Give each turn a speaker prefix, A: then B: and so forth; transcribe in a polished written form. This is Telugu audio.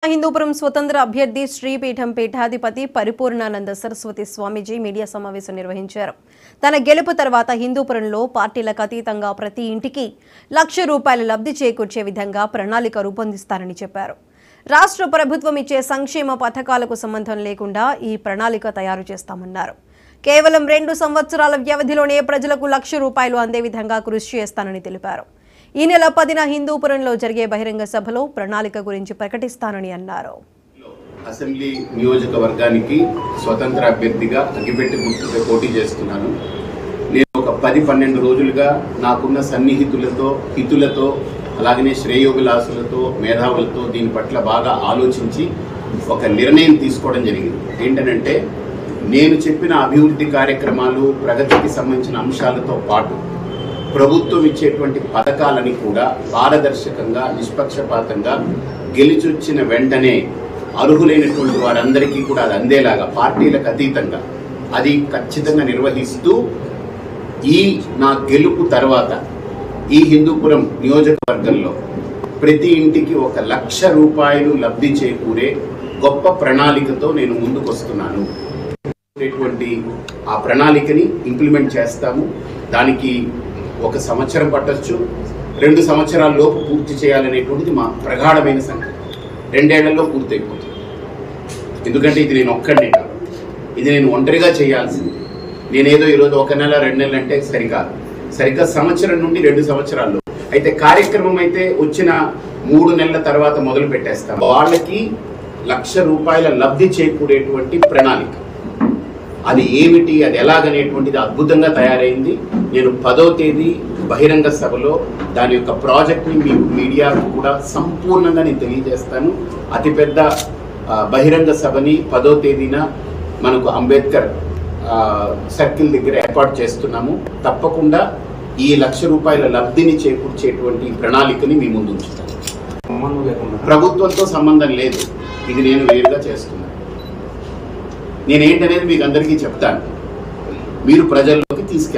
A: హిందూపురం స్వతంత్ర అభ్యర్థి శ్రీపీఠం పీఠాధిపతి పరిపూర్ణానంద సరస్వతి స్వామీజీ మీడియా సమావేశం నిర్వహించారు. తన గెలుపు తర్వాత హిందూపురంలో పార్టీలకు అతీతంగా ప్రతి ఇంటికి ₹1,00,000 లబ్ధి చేకూర్చే విధంగా ప్రణాళిక రూపొందిస్తారని చెప్పారు. రాష్ట్ర ప్రభుత్వం ఇచ్చే సంక్షేమ పథకాలకు సంబంధం లేకుండా ఈ ప్రణాళిక తయారు చేస్తామన్నారు. కేవలం 2 సంవత్సరాల వ్యవధిలోనే ప్రజలకు ₹1,00,000 అందే విధంగా కృషి చేస్తానని తెలిపారు. ఈ నెల 10న హిందూపురంలో జరిగే బహిరంగ సభలో ప్రణాళిక గురించి ప్రకటిస్తానని అన్నారు.
B: అసెంబ్లీ నియోజకవర్గానికి స్వతంత్ర అభ్యర్థిగా అగ్గిపెట్టి గుర్తుపై పోటీ చేస్తున్నాను. నేను ఒక 10-12 రోజులుగా నాకున్న సన్నిహితులతో హితులతో అలాగనే శ్రేయోభిలాసులతో మేధావులతో దీని పట్ల బాగా ఆలోచించి ఒక నిర్ణయం తీసుకోవడం జరిగింది. ఏంటంటే నేను చెప్పిన అభివృద్ధి కార్యక్రమాలు ప్రగతికి సంబంధించిన అంశాలతో పాటు ప్రభుత్వం ఇచ్చేటువంటి పథకాలని కూడా పారదర్శకంగా నిష్పక్షపాతంగా గెలిచొచ్చిన వెంటనే అర్హులైనటువంటి వారందరికీ కూడా అది అందేలాగా పార్టీలకు అతీతంగా అది ఖచ్చితంగా నిర్వహిస్తూ నా గెలుపు తర్వాత ఈ హిందూపురం నియోజకవర్గంలో ప్రతి ఇంటికి ₹1,00,000 లబ్ధి చేకూరే గొప్ప ప్రణాళికతో నేను ముందుకు వస్తున్నాను. ఆ ప్రణాళికని ఇంప్లిమెంట్ చేస్తాము. దానికి 1 సంవత్సరం పట్టొచ్చు, 2 సంవత్సరాల లోపు పూర్తి చేయాలనేటువంటిది మా ప్రగాఢమైన సంకల్పం. 2 ఏళ్లలో పూర్తి అయిపోతుంది. ఎందుకంటే ఇది నేను ఒక్కడే కాదు, ఇది నేను ఒంటరిగా చేయాల్సింది. నేనేదో ఈరోజు 1 నెల 2 నెలలు అంటే సరికాదు. సరిగ్గా సంవత్సరం నుండి 2 సంవత్సరాల్లో అయితే కార్యక్రమం అయితే వచ్చిన 3 నెలల తర్వాత మొదలు పెట్టేస్తాం. వాళ్ళకి ₹1,00,000 లబ్ధి చేకూరేటువంటి ప్రణాళిక అది ఏమిటి, అది ఎలాగనేటువంటిది అద్భుతంగా తయారైంది. నేను 10వ తేదీ బహిరంగ సభలో దాని యొక్క ప్రాజెక్ట్ని మీ మీడియాకు కూడా సంపూర్ణంగా నేను తెలియజేస్తాను. అతిపెద్ద బహిరంగ సభని 10వ తేదీన మనకు అంబేద్కర్ సర్కిల్ దగ్గర ఏర్పాటు చేస్తున్నాము. తప్పకుండా ఈ ₹1,00,000 లబ్ధిని చేకూర్చేటువంటి ప్రణాళికని మీ ముందు ఉంచుతాను. ప్రభుత్వంతో సంబంధం లేదు, ఇది నేను వేరుగా చేస్తున్నాను. నేనేంటనేది మీకు అందరికీ చెప్తాను, మీరు ప్రజల్లోకి తీసుకెళ్ళాలి.